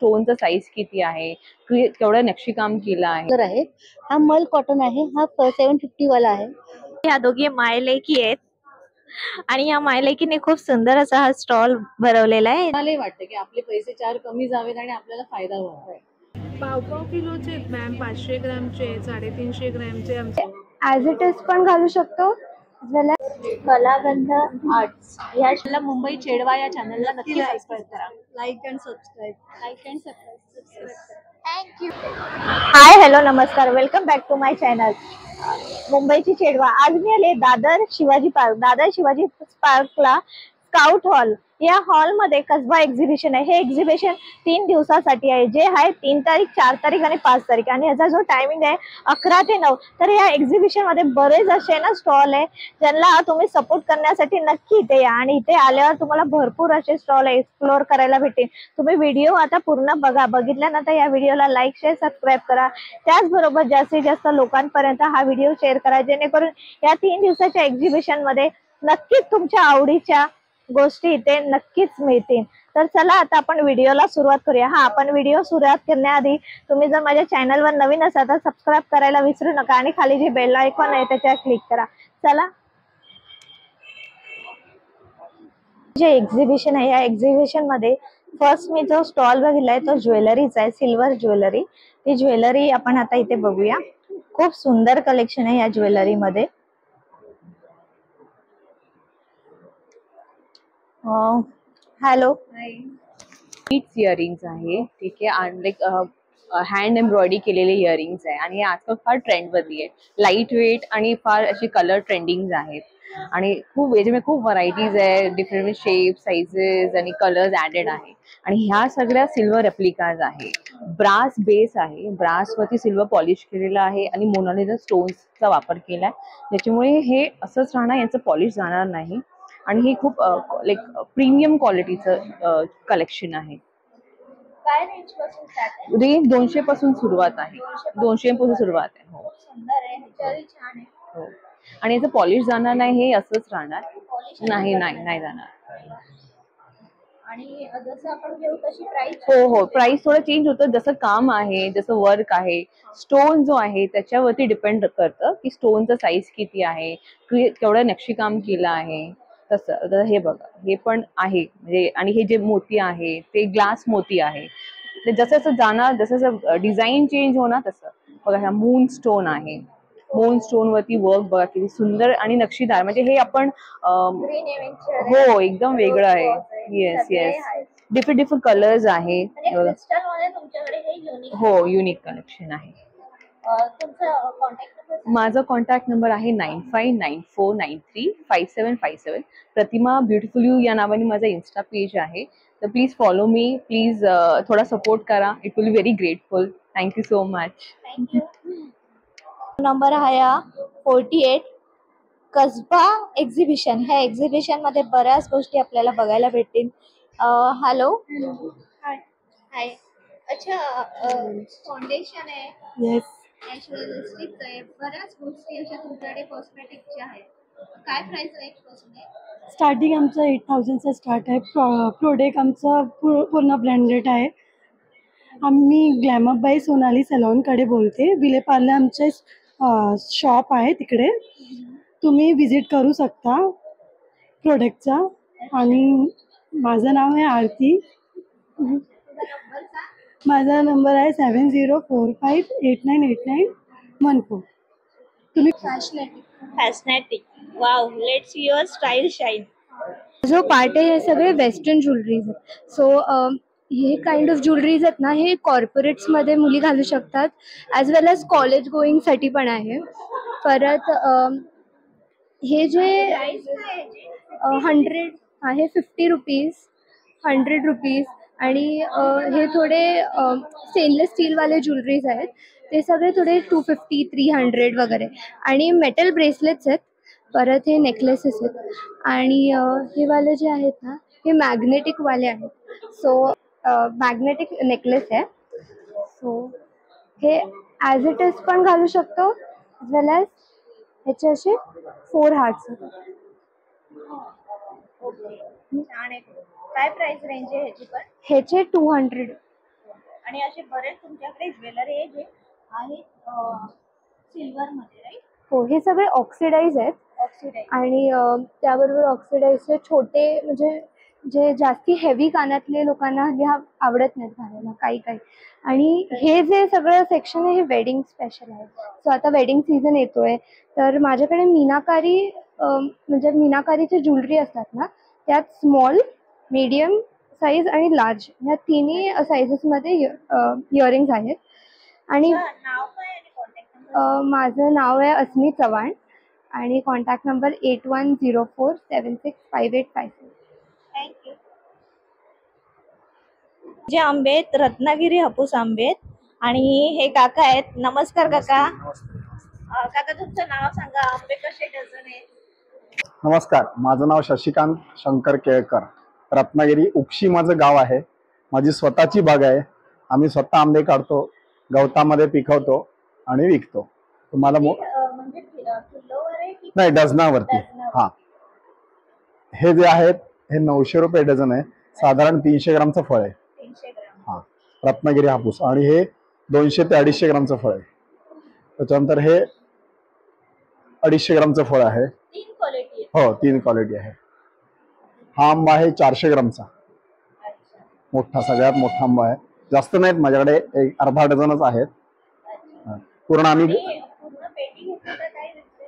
स्टोनचा size किती आहे, केवढं नक्षीकाम केलं आहे. हा मल कॉटन आहे, हा 750 वाला आहे. ह्या दोघी मायलेकी आहेत आणि या मायलेकीने खूप सुंदर असा हा स्टॉल भरवलेला आहे. मला वाटतं की आपले पैसे 4 कमी जावेत आणि आपल्याला फायदा व्हावा. पाव किलोचे मॅम, 500 ग्रॅमचे, 350 ग्रॅमचे आमचे ॲज इट इज पण घालू शकतो. कलागंध आर्ट्स या मुंबई चेडवा या चॅनलला नक्की सबस्क्राईब करा. Like and subscribe. Thank you. Hi, hello, नमस्कार, welcome back to my channel मुंबईची चेडवा. आज मी आले दादर शिवाजी पार्कला स्काउट हॉल या हॉल मध्ये कसबा एक्झिबिशन आहे. हे एक्झिबिशन 3 दिवसासाठी आहे, जे आहे 3 तारीख, 4 तारीख आणि 5 तारीख. आणि याचा जो टायमिंग आहे 11 ते 9. तर या एक्झिबिशन मध्ये बरेच असे ना स्टॉल आहे, ज्यांना तुम्ही सपोर्ट करण्यासाठी नक्की इथे या. आणि इथे आल्यावर तुम्हाला भरपूर असे स्टॉल एक्सप्लोर करायला भेटेल. तुम्ही व्हिडिओ आता पूर्ण बघा. बघितल्यानंतर या व्हिडिओला लाईक, शेअर, सबस्क्राईब करा. त्याचबरोबर जास्तीत जास्त लोकांपर्यंत हा व्हिडिओ शेअर करा, जेणेकरून या 3 दिवसाच्या एक्झिबिशन मध्ये नक्कीच तुमच्या आवडीच्या गोष्टी इथे नक्कीच मिळतील. तर चला आता आपण व्हिडिओला सुरुवात करूया. आपण व्हिडिओ सुरुवात करण्याआधी तुम्ही जर माझ्या चॅनलवर नवीन असाल तर सबस्क्राईब करायला विसरू नका आणि खाली जे बेल आयकॉन आहे त्याच्यावर क्लिक करा. चला, जे एक्झिबिशन आहे या एक्झिबिशन मध्ये फर्स्ट मी जो स्टॉल बघितलाय तो ज्वेलरीचा आहे, सिल्वर ज्वेलरी. ती ज्वेलरी आपण आता इथे बघूया. खूप सुंदर कलेक्शन आहे या ज्वेलरी मध्ये. हॅलो, बीट्स इयरिंग्स आहे, ठीक आहे. आणि लाईक हँड एम्ब्रॉयडरी केलेले इयरिंग्स आहे आणि हे आजकाल फार ट्रेंडवरती आहे. लाईट वेट आणि फार अशी कलर ट्रेंडिंग आहेत आणि खूप याच्यामध्ये खूप व्हरायटीज आहे. डिफरंट शेप, साइजेस आणि कलर्स ऍडेड आहे. आणि ह्या सगळ्या सिल्वर रेप्लिकाज आहे. ब्रास बेस आहे, ब्रास वरती सिल्वर पॉलिश केलेलं आहे आणि मोनालिसा स्टोन्सचा वापर केलाय, ज्याच्यामुळे हे असंच राहणार, यांचं पॉलिश जाणार नाही. आणि हे खूप लाईक प्रीमियम क्वालिटीचं कलेक्शन आहे. काय रेंज पासून स्टार्ट आहे? रेंज 200 पासून सुरुवात आहे. 200 पासून सुरुवात आहे. हो, सुंदर आहे, ह्याच्यावरही छान आहे. हो. आणि याचं पॉलिश जाणार नाही, हे असंच राहणार. नाही जाणार. आणि जसं आपण घेऊ तशी प्राइस. हो, प्राइस थोडं चेंज होतं, जसं काम आहे, जसं वर्क आहे, स्टोन जो आहे त्याच्यावरती डिपेंड करतं की स्टोनचा साईज किती आहे, केवढं नक्षीकाम केलं आहे. तसं तर हे बघा, हे पण आहे म्हणजे. आणि हे जे मोती आहे ते ग्लास मोती आहे. जसं जसं जाणार, जसं जसं डिझाईन चेंज होणार तसं. बघा, हा मून स्टोन आहे. मून स्टोन वरती वर्क बघा किती सुंदर आणि नक्षीदार. म्हणजे हे आपण हो, एकदम वेगळं आहे. येस, डिफरंट कलर्स आहे. हो, युनिक कलेक्शन आहे. माझा कॉन्टॅक्ट नंबर आहे 9594935757. प्रतिमा ब्युटिफुल यू या नावाने माझा इन्स्टा पेज आहे. तर प्लीज फॉलो मी, प्लीज थोडा सपोर्ट करा. It will be very grateful. Thank you so much. Number आहे 48 कसबा एक्झिबिशन. ह्या एक्झिबिशन मध्ये बऱ्याच गोष्टी आपल्याला बघायला भेटतील. हॅलो, हाय. अच्छा, फाउंडेशन आहे, येस. लिपस्टिक आहे, बऱ्याच गोष्टी अशा तुमच्याकडे कॉस्मेटिकच्या आहेत. काय प्राइस रेंज पासून आहे? स्टार्टिंग आमचं 8000 स्टार्ट आहे. प्रोडक्ट आमचं पूर्ण ब्रँडेड आहे. आम्ही ग्लॅमर बाय सोनाली सलॉनकडे बोलते. विलेपार्ले आमचे शॉप आहे, तिकडे तुम्ही विजिट करू शकता प्रोडक्टचा. आणि माझं नाव आहे आरती. माझा नंबर आहे 7045898914. तुम्ही फॅशनेटिक. Wow, let's your style shine. जो पार्ट आहे हे सगळे वेस्टर्न ज्वेलरीज आहेत. सो हे काइंड ऑफ ज्वेलरीज आहेत ना, हे कॉर्पोरेट्समध्ये मुली घालू शकतात, ॲज वेल ॲज कॉलेज गोईंगसाठी पण आहे. परत हे जे 100 आहे, 50 रुपीज, 100 रुपीज. आणि हे थोडे स्टेनलेस स्टीलवाले ज्वेलरीज आहेत, ते सगळे थोडे 250, 300 वगैरे. आणि मेटल ब्रेसलेट्स आहेत. परत हे नेकलेसेस आहेत. आणि हे वाले जे आहेत ना, हे मॅग्नेटिक वाले आहेत. सो मॅग्नेटिक नेकलेस आहे. सो हे ॲज इट इज पण घालू शकतो, ॲज वेल ॲज ह्याचे असे 4 हार्ट्स आहेत. छान आहे. काय प्राइस रेंज आहे ह्याची पण? ह्याचे 200. आणि असे बरेच तुमच्याकडे ज्वेलरी आहे जे आहेत सिल्वर मध्ये, राईट? हो, हे सगळे ऑक्सिडाइज आहेत. ऑक्सिडाइज. आणि त्याबरोबर ऑक्सिडाइजचे छोटे, म्हणजे जे जास्ती हेवी कानातले लोकांना ह्या आवडत नाहीत घालायला काही काही. आणि हे जे सगळं सेक्शन आहे हे वेडिंग स्पेशल आहे. सो आता वेडिंग सीझन येतोय, तर माझ्याकडे मीनाकारी म्हणजे मीनाकारीचे ज्वेलरी असतात ना, त्यात स्मॉल, मीडियम साईज आणि लार्ज ह्या तिन्ही साईजेसमध्ये इयरिंग्स आहेत. आणि नाव काय आणि कॉन्टॅक्ट नंबर? माझं नाव आहे अस्मी चव्हाण आणि कॉन्टॅक्ट नंबर 8104765856. थँक्यू. जे आंबे आहेत रत्नागिरी हापूस आंबे आहेत आणि हे काका आहेत. नमस्कार काका. काका तुमचं नाव सांगा, आंबे कसे डझन आहेत? नमस्कार, माझं नाव शशिकांत शंकर केळकर. रत्नागिरी उक्षी माझं गाव आहे. माझी स्वतःची बाग आहे. आम्ही स्वतः आंबे काढतो, गवतामध्ये पिकवतो आणि विकतो. तुम्हाला म्हणजे किलोवर आहे की नाही, डझनावरती. हा, हे जे आहेत हे 900 रुपये डझन आहे. साधारण 300 ग्रामचं फळ आहे. 300 ग्राम. हा, रत्नागिरी हापूस. आणि हे 200 ते 250 ग्रामचं फळ आहे. त्याच्यानंतर हे 250 ग्रामचं फळ आहे. 3 क्वालिटी आहे. हो, 3 क्वालिटी आहे. हा आंबा आहे 400 ग्रामचा. अच्छा. मोठा, सगळ्यात मोठा आंबा आहे. जास्त नाहीत माझ्याकडे, एक अर्धा डझनच आहेत. पूर्ण आम्ही पूर्ण पेटी घेतली तर काय भेटते?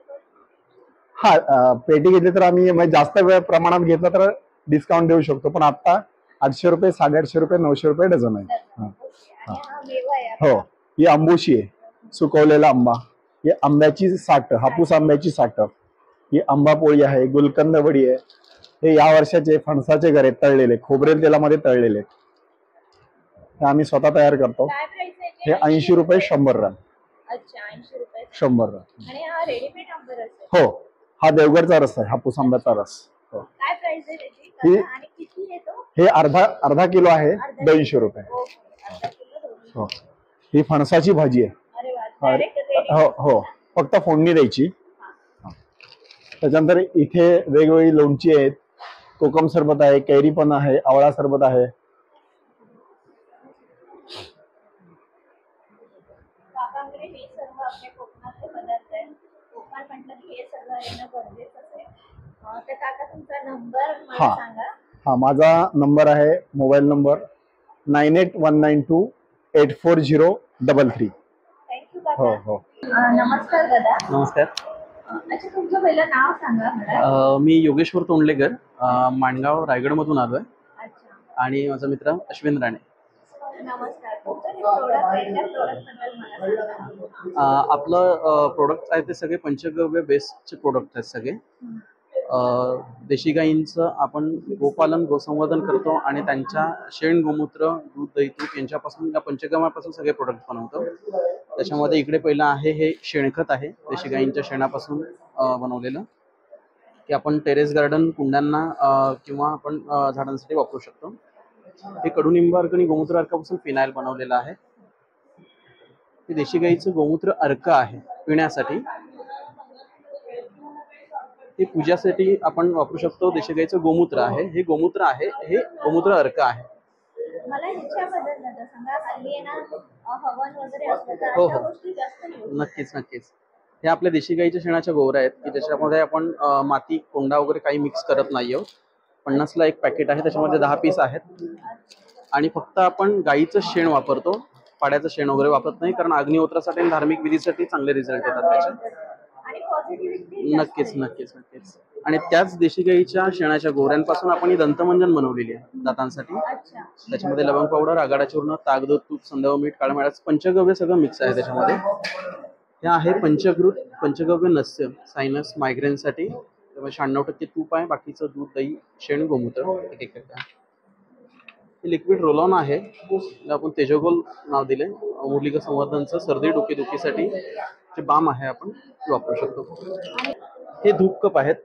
हा, पेटी घेतली तर आम्ही म्हणजे जास्त वेळ प्रमाणात घेतलं तर डिस्काउंट देऊ शकतो. पण आता 800 रुपये, 850 रुपये, 900 रुपये डझन आहे. आणि हा मेवा आहे. हो, ही आंबोशी आहे, सुकवलेला आंबा. ही आंब्याची साठ, हापूस आंब्याची साठ. ही आंबा पोळी आहे, गुलकंद वडी आहे. हे या वर्षाचे फणसाचे गरे तळलेले, खोबरेल तेलामध्ये तळलेले. हे आम्ही स्वतः तयार करतो. काय प्राइस आहे? हे 80 रुपये 100 ग्राम. अच्छा, 80 रुपये. 100 ग्राम. आणि हा रेडीमेड आंबा रस आहे. हो, हा देवगडचा रस आहे, हापूस आंब्याचा रस. हो. काय प्राइस आहे त्याची? ही- आणि किती येतो? हे अर्धा किलो आहे, 200 रुपये. ओके, अर्धा किलो 200. हो, ही फणसाची भाजी आहे. अरे वा, डायरेक्ट रेडी. हो हो, फक्त फोडणी द्यायची. त्याच्यानंतर इथे वेगवेगळी लोणची आहेत. कोकम सरबत आहे, कैरी पण आहे, आवळा सरबत आहे. काकांकडे हे सर्व आपले कोकणातले पदार्थ आहेत. कोकण म्हटलं की हे सगळं येणं गरजेचंच आहे. तर काका तुमचा नंबर मला हा. सांगा. हा, माझा नंबर आहे, मोबाईल नंबर 9819284033. थँक्यू हो काका. हो. नमस्कार दादा. नमस्कार. अच्छा, तुमचं पहिलं नाव सांगा मला. मी योगेश्वर तोंडलेकर, माणगाव रायगडमधून आलोय. अच्छा, आणि माझा मित्र अश्विन राणे. नमस्कार. तुमचं हे प्रोडक्ट आहे, त्या प्रोडक्टबद्दल मला सांगा. आपलं प्रोडक्ट आहे ते सगळे पंचगव्य बेस्टचे प्रोडक्ट आहेत सगळे. देशी गाईंचं आपण गोपालन, गोसंवर्धन करतो आणि त्यांच्या शेण, गोमूत्र, दूध, दही, तूप यांच्यापासून, या पंचगव्यापासून सगळे प्रोडक्ट बनवतो. त्याच्यामध्ये इकडे पहिलं आहे हे शेणखत आहे, देशी गाईंच्या शेणापासून बनवलेलं, की आपण टेरेस गार्डन, कुंड्यांना किंवा आपण झाडांसाठी वापरू शकतो. हे कडुनिंब अर्क आणि गोमूत्र अर्कापासून फिनाईल बनवलेलं आहे. हे देशी गाईचं गोमूत्र अर्क आहे पिण्यासाठी. हे पूजासाठी आपण वापरू शकतो. देशी गाईचं गोमूत्र आहे, हे गोमूत्र आहे, हे गोमूत्र अर्क आहे. मला ह्याच्याबद्दल दादा सांगा. हल्ली आहे ना हवन वगैरे असतं तर हो, अशा हो. गोष्टी जास्त use नक्कीच नक्कीच. हे आपल्या देशी गाईच्या शेणाच्या गोवऱ्या आहेत, की त्याच्यामध्ये आपण माती, कोंडा वगैरे काही मिक्स करत नाही आहोत. 50ला एक पॅकेट आहे, त्याच्यामध्ये 10 पीस आहेत. आणि फक्त आपण गाईचं शेण वापरतो, पाड्याचं शेण वगैरे वापरत नाही, कारण अग्निहोत्रासाठी आणि धार्मिक विधीसाठी चांगले रिझल्ट येतात त्याचे. आणि पॉझिटिव्हिटी नक्कीच नक्कीच नक्कीच. आणि त्याच देशी गाईच्या शेणाच्या गोवऱ्यांपासून आपण ही दंतमंजन बनवलेली आहे दातांसाठी. अच्छा. त्याच्यामध्ये लवंग पावडर, आगाडा चूर्ण, ताक, दूध, तूप, संदव, मीठ, काळं मिठाचं पंचगव्य सगळं मिक्स आहे त्याच्यामध्ये. हे आहे पंचगव्य नस्य, सायनस, मायग्रेनसाठी. त्यामुळे 96% तूप आहे, बाकीचं दूध, दही, शेण, गोमूत्र एक आहे. हे लिक्विड रोलॉन आहे, आपण तेजोगोल नाव दिले. मुरलिका संवर्धनचं सर्दी, डोकेदुखीसाठी जे बाम आहे आपण वापरू शकतो. हे धूप कप आहेत,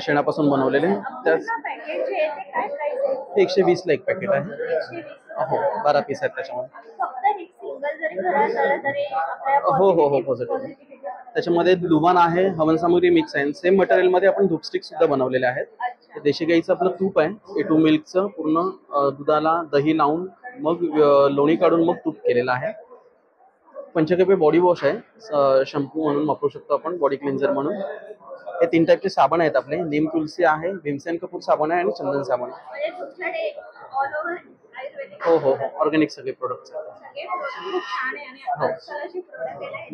शेणापासून बनवलेले. त्याच पॅकेट जे आहे ते काय प्राइस आहे? हे 120ला एक पॅकेट आहे. 120. हो, 12 पीस आहेत त्याच्यामध्ये. फक्त सिंगल जरी घरात आलं तरी आपल्याला हो हो हो, पॉझिटिव्ह. त्याच्यामध्ये दुबान आहे, हवन सामग्री मिक्स आहे. सेम मटेरियलमध्ये आपण धूपस्टिक सुद्धा बनवलेले आहेत. देशी गाईचं आपलं तूप आहे, A2 मिल्कचं, पूर्ण दुधाला दही लावून मग लोणी काढून मग तूप केलेलं आहे. पंचगव्य बॉडी वॉश आहे, शॅम्पू म्हणून वापरू शकतो आपण, बॉडी क्लिन्झर म्हणून. हे 3 टाईपचे साबण आहेत आपले. नीम तुलसी आहे, भीमसेन कपूर साबण आहे आणि चंदन साबण आहे. हो हो हो, ऑर्गॅनिक सगळे प्रोडक्ट्स आहेत. हो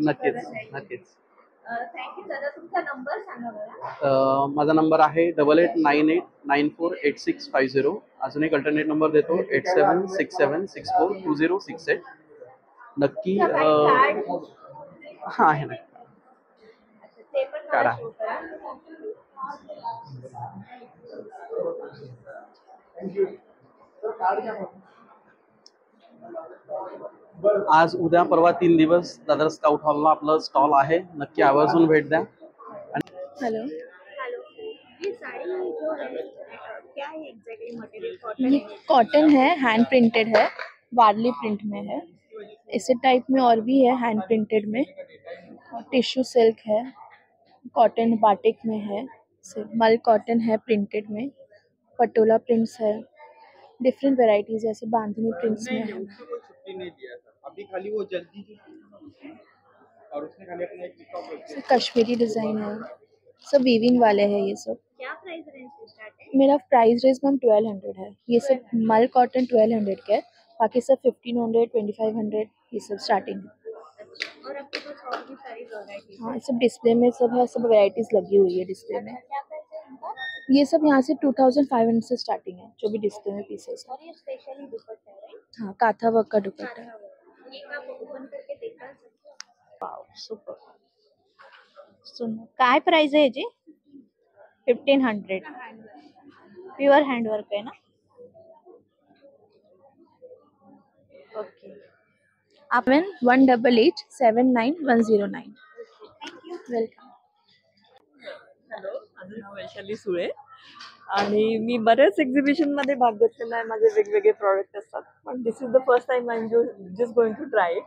नक्कीच नक्कीच. माझा नंबर आहे 8898948650. अजून एक अल्टरनेट नंबर देतो, 8767642068. नक्की हा आहे ना, काढा. आज उद्या परवा 3 दिवस दादर स्काउट हॉलला आपलं स्टॉल आहे. नक्की आवर्जून भेट द्या. हेलो, ये साड़ी जो है क्या है एग्जैक्टली मटेरियल? ये कॉटन है, हैंड प्रिंटेड है, वारली प्रिंट में है. इसी टाइप में और भी है हैंड प्रिंटेड में. टिश्यू सिल्क है, कॉटन बाटिक में है, मल कॉटन है प्रिंटेड में, पटोला प्रिंट्स है, डिफरेंट वेराइटीज ऐसे बांधनी प्रिंट्स में है. अभी खाली वो जल्दी और उसने खाली अपना एक कश्मीरी डिजाइन है, सब वीविंग वाले हैं ये सब. क्या प्राइस रेंज से स्टार्ट है? मेरा प्राइस रेंज मैम 1200 है. ये सब मल कॉटन 1200 का है, बाकी सब 1500 2500 ये सब स्टार्टिंग है. और आपके पास और भी सारी वैरायटी? हाँ, सब डिस्प्ले में सब है, सब वैरायटीज लगी हुई है डिस्प्ले में. क्या प्राइस है इनका? ये सब यहाँ से 2500 से स्टार्टिंग है, जो भी डिस्प्ले में पीसेस है. और ये स्पेशली दुपट्टा है, राइट? हाँ, काथा वर्क का दुपट्टा है. एक आप ओपन करके देखा सकते हो. Wow, super. सुनो, काय प्राइस है जी? 1500. प्योर हैंडवर्क है ना. ओके. आप 18879109. वेलकम. हॅलो, माझं नाव वैशाली सुळे आणि मी बऱ्याच एक्झिबिशन मध्ये भाग घेतलेला आहे. माझे वेगवेगळे प्रॉडक्ट असतात, पण this is the first time I am just going to try it.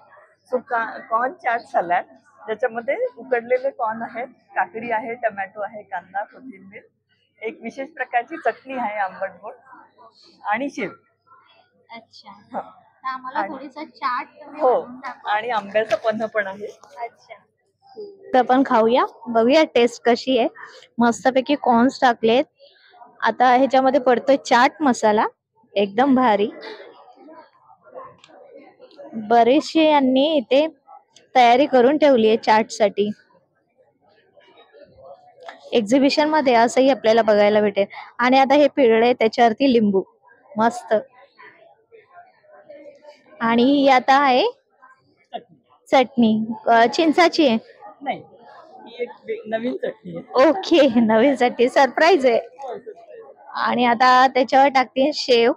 So corn chaat salad, ज्याच्यामध्ये उकडलेले कॉर्न आहेत, काकडी आहे, टमॅटो आहे, कांदा, कोथिंबीर, एक विशेष प्रकारची चटणी आहे आंबट गोड आणि शेव. अच्छा, हा. तर आम्हाला थोडीसा चाट तुम्ही हो, बनवून दाखवा. आणि आंब्याचं पन्ह पण आहे. अच्छा, तर आपण खाऊया, बघूया टेस्ट कशी आहे. मस्तपैकी कॉर्न्स टाकलेत. आता ह्याच्यामध्ये पडतोय चाट मसाला, एकदम भारी. बरेचसे यांनी इथे तयारी करून ठेवली आहे चाट साठी. एक्झिबिशन मध्ये असंही आपल्याला बघायला भेटेल. आणि आता हे पिळलंय, त्याच्यावरती लिंबू मस्त. आणि ही आता आहे चटणी, चिंचाची आहे. नाही, ही एक नवीन चटणी आहे. ओके, नवीन चटणी, सरप्राईज आहे. आणि आता त्याच्यावर टाकते शेव.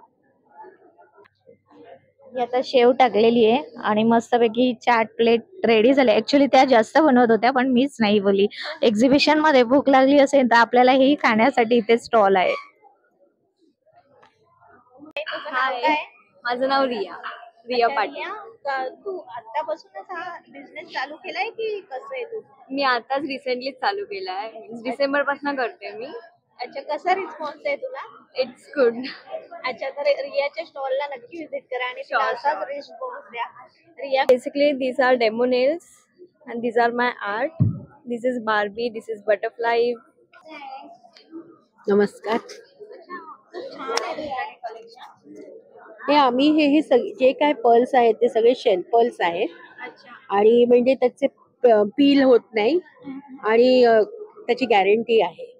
ही आता शेव टाकलेली आहे आणि मस्तपैकी चाट प्लेट रेडी झाली. ऍक्च्युली त्या जास्त बनवत होत्या, पण मीच नाही बोली. एक्झिबिशन मध्ये भूक लागली असेल तर आपल्याला हे खाण्यासाठी इथे स्टॉल आहे. हाय, माझं नाव रिया पाटील. तू आतापासूनच हा बिझनेस चालू केलाय की कसं आहे तू? मी आताच रिसेंटली चालू केला आहे, डिसेंबर पासून करते मी. अच्छा, कसा रिस्पॉन्स आहे तुला? It's good. अच्छा, तर रियाच्या स्टॉलला नक्की व्हिजिट करा आणि तिला असाच रिस्पॉन्स द्या. Riya, Basically, these are demo nails and these are my art. This is Barbie, this is butterfly. नमस्कार. हे आम्ही हे जे काय पर्ल्स आहेत ते सगळे शेल पर्ल्स आहेत. आणि म्हणजे त्याचे पील होत नाही आणि त्याची गॅरंटी आहे.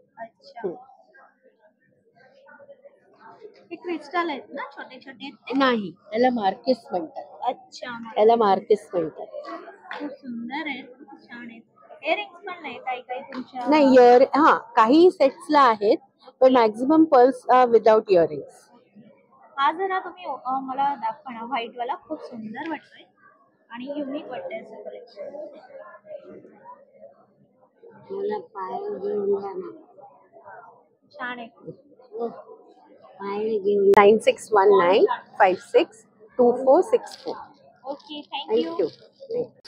हे क्रिस्टल आहेत ना, छोटे छोटे? नाही, त्याला मार्केस म्हणतात. अच्छा, त्याला मार्केस म्हणतात. खूप सुंदर आहेत, छान आहेत. इयरिंग्स पण नाही काही काही तुमच्या? नाही, हा काही सेट्सला आहेत, पण मॅक्झिमम पर्ल्स विदाउट इयरिंग्स. हा जरा तुम्ही मला दाखवा ना. व्हाईट वाला खूप सुंदर वाटतोय आणि युनिक वाटतंय असं कलेक्शन. छान आहे. 9619562464. Okay, thank you.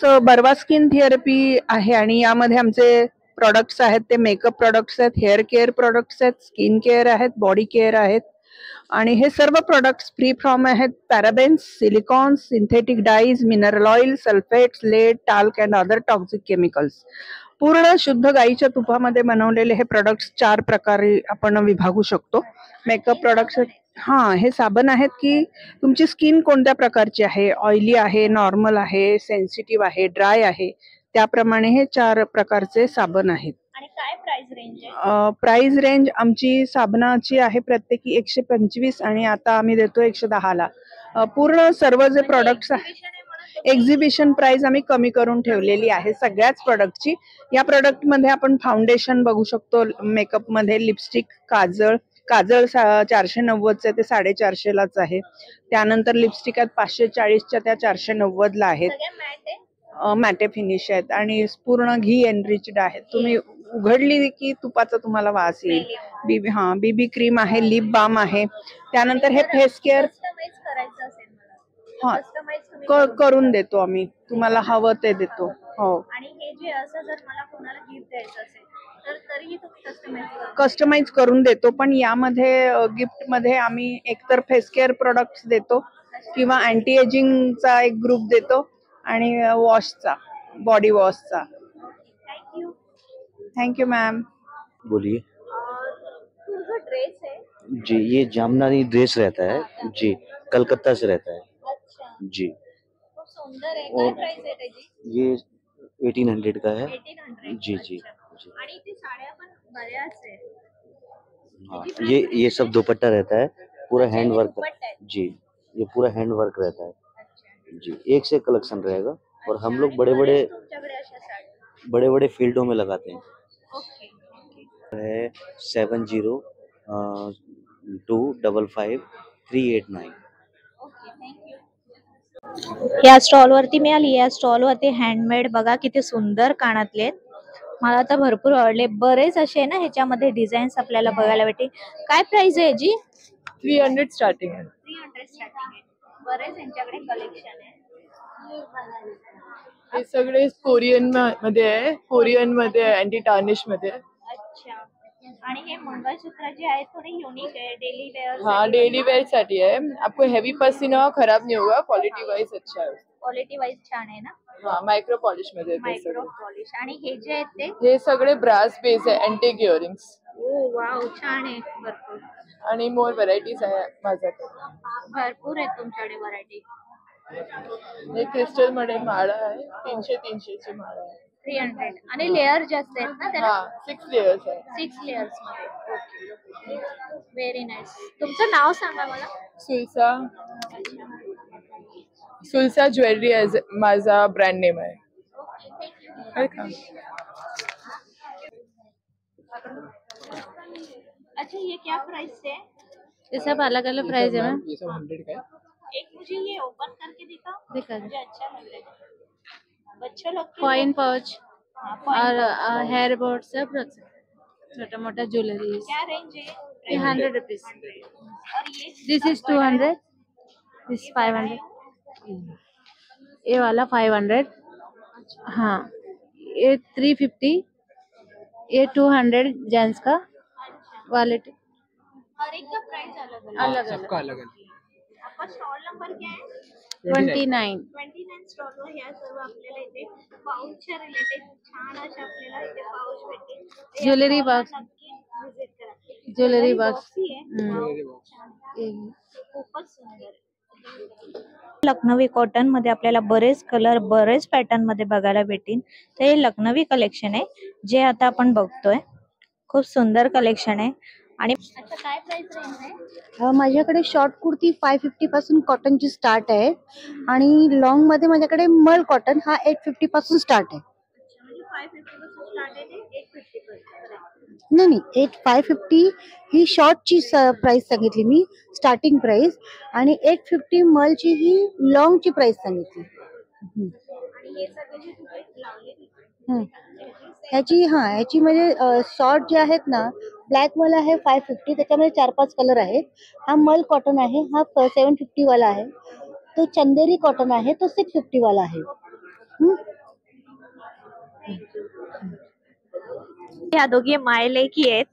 So Barwa skin therapy आहे आणि यामध्ये आमचे प्रोडक्ट्स आहेत ते मेकअप प्रोडक्ट्स आहेत, हेअर केअर प्रोडक्ट्स आहेत, स्किन केअर आहेत, बॉडी केअर आहेत आणि हे सर्व प्रोडक्ट्स फ्री फ्रॉम आहेत parabens, silicones, synthetic dyes, mineral oil, sulphates, lead, talc and other toxic chemicals. पूर्ण शुद्ध गाईच्या तुपामध्ये बनवलेले हे प्रोडक्ट्स 4 प्रकारे आपण विभागू शकतो. मेकअप प्रोडक्ट्स, हे साबण आहेत की तुमची स्किन कोणत्या प्रकारची आहे, ऑइली आहे, नॉर्मल आहे, सेन्सिटिव्ह आहे, ड्राय आहे, त्याप्रमाणे हे 4 प्रकारचे साबण आहेत. आणि काय प्राइस रेंज आहे? प्राइस रेंज आमची साबणाची आहे प्रत्येकी 125 आणि आता आम्ही देतो 110 ला. पूर्ण सर्व जे प्रोडक्ट्स एक्झिबिशन प्राइस आम्ही कमी करून ठेवलेली आहे सगळ्याच प्रोडक्टची. या प्रोडक्ट मध्ये आपण फाउंडेशन बघू शकतो, मेकअप मध्ये लिपस्टिक, काजळ 490 चे ते 450 लाच आहे. त्यानंतर लिपस्टिक आहेत 540च्या त्या 490 ला आहेत. मॅटे फिनिश आहेत आणि पूर्ण घी एनरिच्ड आहेत. तुम्ही उघडली की तुपाचा तुम्हाला वास येईल. बीबी क्रीम आहे, लिप बाम आहे. त्यानंतर हे फेस केअर करून देतो आम्ही, तुम्हाला हवं ते देतो. हो. आणि हे जे असं जर मला कोणाला गिफ्ट द्यायचं असेल तर तरीही तुम्ही कस्टमाइज करून देतो. पण यामध्ये गिफ्ट मध्ये आम्ही एकतर फेस केअर प्रोडक्ट्स देतो किंवा अँटी एजिंगचा एक ग्रुप देतो आणि वॉशचा, बॉडी वॉशचा. Thank you ma'am. बोलिए. जो ड्रेस है जी, ये जामदानी ड्रेस रहता है जी, कलकत्ता से रहता है. अच्छा, जी, खूप सुंदर आहे. काय प्राइस आहे त्याची? ये 1800 का है. 1800. जी जी जी. आणि ते साड्या पण बऱ्याच आहे. हाँ, ये सब दुपट्टा रहता है, पूरा हैंड वर्क. दुपट्टा है. जी, ये पूरा हैंड वर्क रहता है. अच्छा. जी, एक से कलेक्शन रहेगा और हम लोग बड़े तुमच्याकडे अशा साड्या. बड़े फील्डों में लगाते हैं. ओके. है 7002555389. Okay, thank you. या स्टॉल वरती मिळाली. या स्टॉल वरती हँडमेड बघा किती सुंदर कानातले आहेत. मला तर भरपूर आवडले. बरेच असे ना ह्याच्यामध्ये डिझाईन्स आपल्याला बघायला भेटतील. काय प्राइस आहे जी? 300 स्टार्टिंग आहे. 300 स्टार्टिंग आहे. बरेच यांच्याकडे कलेक्शन आहे. हे सगळे कोरियन मध्ये आहे, कोरियन मध्ये अँटी टार्निश मध्ये. अच्छा. आणि हे मंगळसूत्र जे आहे थोडे युनिक आहे, डेली वेअर. हाँ, डेली वेयर साठी है. आपको हेवी पसीना खराब नहीं होगा, क्वालिटी वाइज अच्छा है. क्वालिटी वाइज छान आहे ना. हाँ, मायक्रो पॉलिश मध्ये आहे ते मायक्रो सगळे. पॉलिश. आणि हे जे आहेत ते हे सगळे ब्रास बेस आहे, अँटिक इयरिंग्स. ओ वाव, छान आहे. भरपूर आणि मोर व्हरायटीज आहे माझ्याकडे. भरपूर आहेत तुमच्याकडे व्हरायटी. हे क्रिस्टल मध्ये माळा आहे, 300 ची माळा आहे. 300 आणि लेअर जास्त आहेत ना त्याला. हाँ, 6 लेयर्स आहे. 6 लेयर्स मध्ये. Okay, very nice. तुमचं नाव सांगा मला. सुलसा ज्वेलरी माझा ब्रँड नेम आहे. वेलकम. अच्छा, ये क्या प्राइस है? ये सब अलग अलग प्राइस है मैम. ये सब 100 का है. एक मुझे ये ओपन करके दिखाओ. दिखा मुझे अच्छा लग रहा है. बच्चों लोग के कॉइन पाउच हाँ, और हेयर बोर्ड सब रख सकते. छोटा मोटा ज्वेलरी. क्या रेंज है? ये 100 रुपीज. और ये दिस इज 200. दिस 500. ये वाला 500. हाँ, ये 350. ये 200 जेंट्स का वॉलेट. हर एक का प्राइस अलग अलग. अलग सबका अलग. अलग अलग. आपका स्टॉल नंबर क्या है? 29. 29 स्टॉलवर ह्या सर्व आपल्याला इथे पाऊचच्या रिलेटेड छान अशा आपल्याला इथे पाऊच भेटतील. तर या ज्वेलरी स्टॉलला बॉक्स. नक्की विजिट करा. Jewellery box. बॉक्स आहे. Wow, jewellery box. छान. खूपच सुंदर आहे. लखनवी कॉटन मध्ये आपल्याला बरेच कलर, बरेच पॅटर्न मध्ये बघायला भेटतील. तर हे लखनवी कलेक्शन आहे जे आता आपण बघतोय. खूप सुंदर कलेक्शन आहे. आणि अच्छा, काय प्राइस रेंज आहे? माझ्याकडे शॉर्ट कुर्ती 550 पासून कॉटनची स्टार्ट आहे आणि लॉंग मध्ये माझ्याकडे मल कॉटन हा 850 पासून स्टार्ट आहे. अच्छा, म्हणजे 550 पासून स्टार्ट आहे ते 850 पर्यंत. नाही 550 ही शॉर्टची प्राइस सांगितली मी, स्टार्टिंग प्राइस. आणि 850 मलची ही लॉंगची प्राइस सांगितली. आणि हे सगळे जे तुम्ही लावले ह्याची म्हणजे शॉर्ट जे आहेत ना, ब्लॅक वाला आहे 550, त्याच्यामध्ये 4-5 कलर आहेत. हा मल कॉटन आहे, हा 750 वाला आहे. तो चंदेरी कॉटन आहे, तो 650 वाला आहे. ह्या दोघी मायलेकी आहेत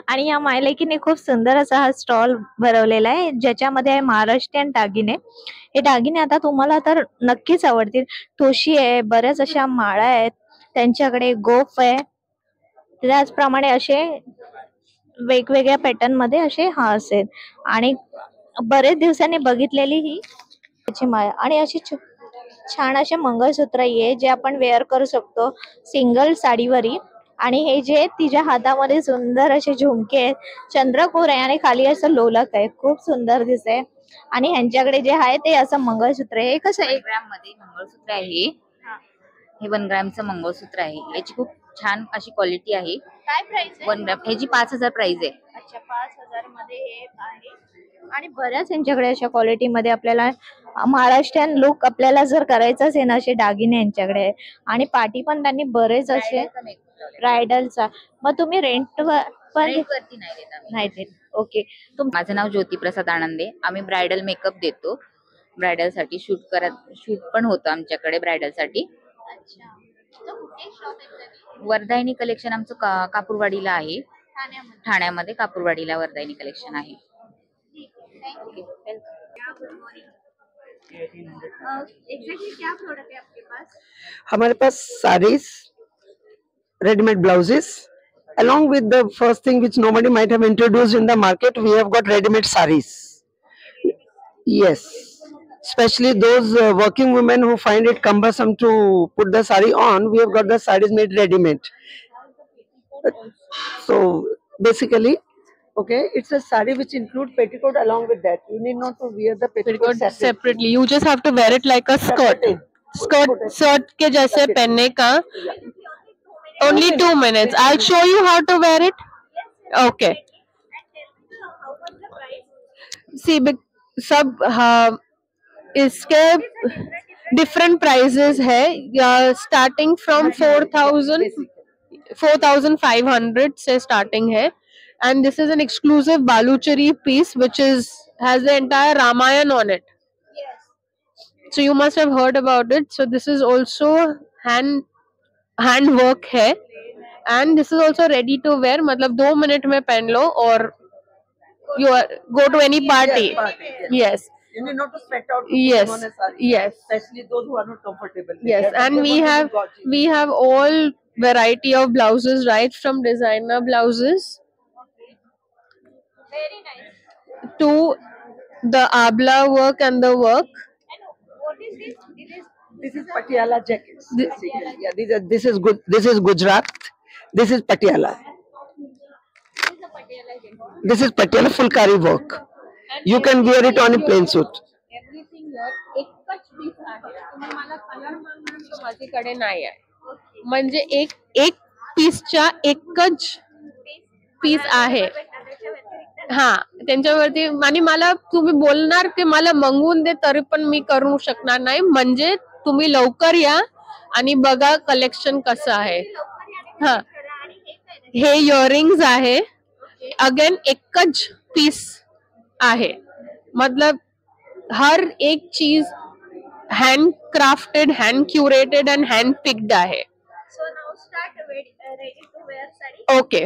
आणि या मायलेकीने खूप सुंदर असा हा स्टॉल भरवलेला आहे, ज्याच्यामध्ये आहे महाराष्ट्रीयन दागिने. हे दागिने आता तुम्हाला तर नक्कीच आवडतील. ठोशी आहे, बऱ्याच अशा माळा आहेत त्यांच्याकडे, गोफ आहे, त्याचप्रमाणे असे वेगवेगळ्या पॅटर्न मध्ये असे हार्स आहेत. आणि बरेच दिवसांनी बघितलेली ही त्याची माळ. आणि अशी छान असे मंगळसूत्र आहे जे आपण वेअर करू शकतो सिंगल साडीवरी. आणि हे जे तिच्या हातामध्ये सुंदर असे झुमके आहेत, चंद्रकोर आहे आणि खाली असं लोलक आहे, खूप सुंदर दिसते. आणि ह्यांच्याकडे जे आहे ते असं मंगळसूत्र आहे. हे कसं आहे? 1 ग्रॅम मध्ये मंगळसूत्र आहे. हे 1 ग्रॅमचं मंगळसूत्र आहे. याची खूप छान अशी क्वालिटी आहे. काय प्राइस आहे? 1 ग्रॅम ह्याची 5000 प्राइस आहे. अच्छा, 5000 मध्ये हे आहे. आणि बऱ्याच यांच्याकडे अशा क्वालिटी मध्ये आपल्याला महाराष्ट्रीयन लुक आपल्याला जर करायचं असेल ना, असे दागिने यांच्याकडे आहे. आणि पार्टी पण त्यांनी बरेच असे ब्रायडलचा. मग तुम्ही रेंट पण वरती नाही देत आम्ही. नाही देत? ओके. माझं नाव ज्योती प्रसाद आनंदे. आम्ही ब्रायडल मेकअप देतो. ब्रायडल साठी शूट पण होतं आमच्याकडे ब्रायडल साठी. वर्धायनी कलेक्शन आमचं कापूरवाडीला आहे. ठाण्यामध्ये कापूरवाडीला वर्धायनी कलेक्शन आहे. एग्जैक्टली क्या प्रोडक्ट है आपके पास? हमारे pass saris, readymade blouses, along with the first thing which nobody might have introduced in the market, we have got ready-made sarees. Yes, especially those working women who find it cumbersome to put the saree on, we have got the sarees made ready-made. So basically, okay, it's a saree which include petticoat along with that. You need not to wear the petticoat separately. You just have to wear it like a skirt. Shirt के जैसे पहनने का. Only 2 minutes. I'll show you how to wear it. Okay. See, सब इसके different prices है. Starting from 4,500 say starting है. And this is an exclusive baluchari piece which has the entire Ramayana on it. So you must have heard about it. So this is also hand work है. And this is also ready to wear. मतलब 2 minute में पहन low और you go to any party. Yes. You need not to sweat out. Yes. On a saree. Yes. Especially those who are not comfortable. Yes, and we have all variety of blouses, right from designer blouses Very nice. to the abla work and the work. And what is this? This is Patiala jackets. Yeah, this is good. This is Gujarat. This is Patiala. This is Patiala Fulkari work. You can wear it on a plain suit. Everything here एकच piece आहे. तुम्हाला colour मागणार माझ्याकडे नाही आहे. म्हणजे एक पीसच्या एकच पीस आहे. हा, त्यांच्यावरती. आणि मला तुम्ही बोलणार की मला मंगवून दे तरी पण मी करू शकणार नाही. म्हणजे तुम्ही लवकर या आणि बघा कलेक्शन कसं आहे. हा, हे इयरिंग्स आहे. अगेन एकच पीस आहे. मतलब हर एक चीज hand crafted, hand curated and hand picked आहे. So now start ready to wear sari. Okay.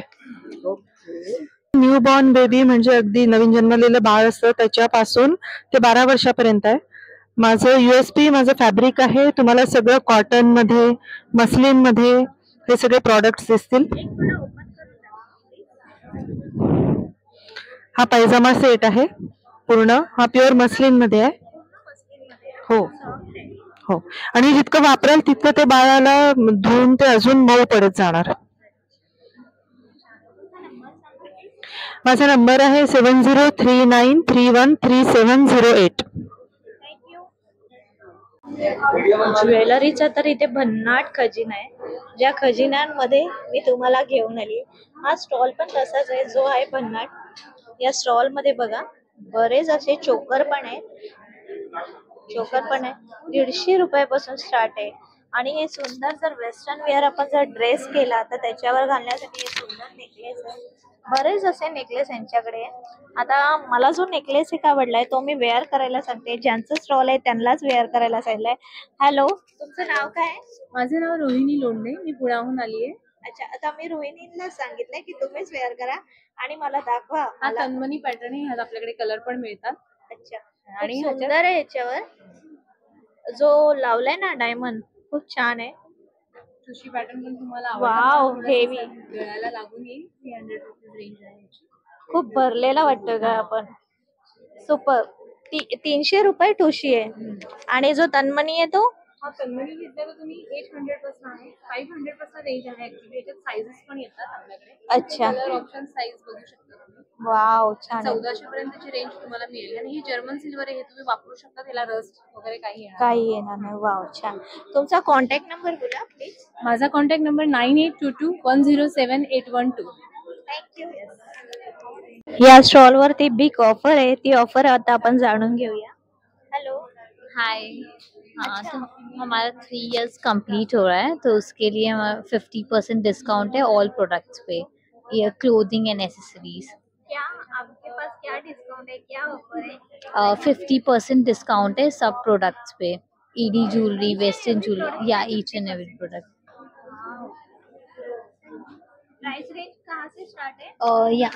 Newborn baby म्हणजे अगदी नवीन जन्मलेलं बाळ असतं त्याच्यापासून ते 12 वर्षापर्यंत आहे. माझं USP माझं फॅब्रिक आहे. तुम्हाला सगळं कॉटन मध्ये, मस्लिन मध्ये हे सगळे प्रॉडक्ट्स दिसतील. हा पैजामा सेट आहे पूर्ण. हा प्युअर मस्लिन मध्ये आहे. हो हो. आणि जितकं वापराल तितकं ते बाळाला धुवून ते अजून मऊ पडत जाणार. माझा नंबर आहे 7039313708. ज्वेलरीचा तर इथे भन्नाट खजिना आहे. ज्या खजिन्यांमध्ये मी तुम्हाला घेऊन आली. हा स्टॉल पण तसाच आहे जो आहे भन्नाट. या स्टॉल मध्ये बघा बरेच असे चोकर पण आहे. 150 रुपयापासून स्टार्ट आहे. आणि हे सुंदर जर वेस्टर्न वेअर आपण जर ड्रेस केला तर त्याच्यावर घालण्यासाठी हे सुंदर नेकलेस आहे. बरेच असे नेकलेस यांच्याकडे. आता मला जो नेकलेस एक आवडलाय तो मी वेअर करायला सांगते. ज्यांचं स्टॉल आहे त्यांनाच वेअर करायला सांगितलंय. हॅलो, तुमचं नाव काय? माझे नाव रोहिणी लोंढे. मी पुण्याहून आली आहे. अच्छा, आता मी रोहिणीला सांगितलंय की तुम्हीच वेअर करा आणि मला दाखवा. हा तन्मनी पॅटर्न आहे, ह्यात आपल्याकडे कलर पण मिळतात. अच्छा, आणि खूप ह्याच्यात- सुंदर आहे याच्यावर जो लावलाय ना डायमंड, खूप छान आहे. सुशी पॅटर्न पण तुम्हाला वाव, हेवी, गळ्याला लागून येईल. 300 रुपीज रेंज आहे याची. खूप भरलेला वाटतोय का आपण. सुपर. 300 रुपये ठुशी आहे. आणि जो तन्मनी आहे तो हा तन्मनी घेतला तर तुम्ही 800 पासून आहे, 500 पासून रेंज आहे. ऍक्च्युली याच्यात साइजेस पण येतात आपल्याकडे. अच्छा. कलर ऑप्शन, साइज बघू शकता तुम्ही. वाव, छान आहे. 1400 पर्यंतची रेंज तुम्हाला मिळेल. आणि ही जर्मन सिल्वर आहे, हे तुम्ही वापरू शकता. त्याला रस्ट वगैरे काही येणार काही येणार नाही. वाव, छान. तुमचा कॉन्टॅक्ट नंबर बोला प्लीज. नाही. माझा कॉन्टॅक्ट नंबर 9822107812. थँक्यू. या स्टॉल वरती बिग ऑफर आहे, ती ऑफर आता आपण जाणून घेऊया. हेलो. हाय। हाँ, तो हमारा 3 इयर्स कंप्लीट हो रहा है, तो उसके लिए 50% डिस्काउंट है ऑल प्रोडक्ट्स पे, ये क्लोथिंग एंड एसेसरीज। क्या आपके पास क्या डिस्काउंट है, क्या ऑफर है? 50% डिस्काउंट है सब प्रोडक्ट्स पे, ईडी ज्वेलरी, वेस्टर्न ज्वेलरी, या each end every product. Price range कहाँ से स्टार्ट है? या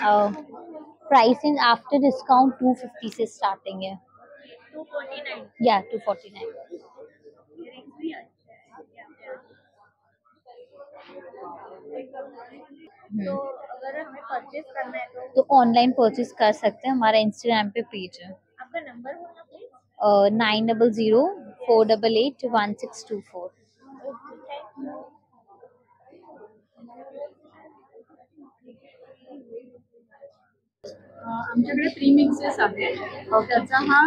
प्राइसिंग आफ्टर डिस्काउंट 250 से स्टार्टिंग है। 249. या 249। तो अगर हमें परचेज करना है तो ऑनलाइन परचेज कर सकते हैं, हमारा इंस्टाग्राम पे पेज है। आपका नंबर बोलना प्लीज। 9004881624। आमच्याकडे प्रीमिक्सेस आहेत. त्याचा हा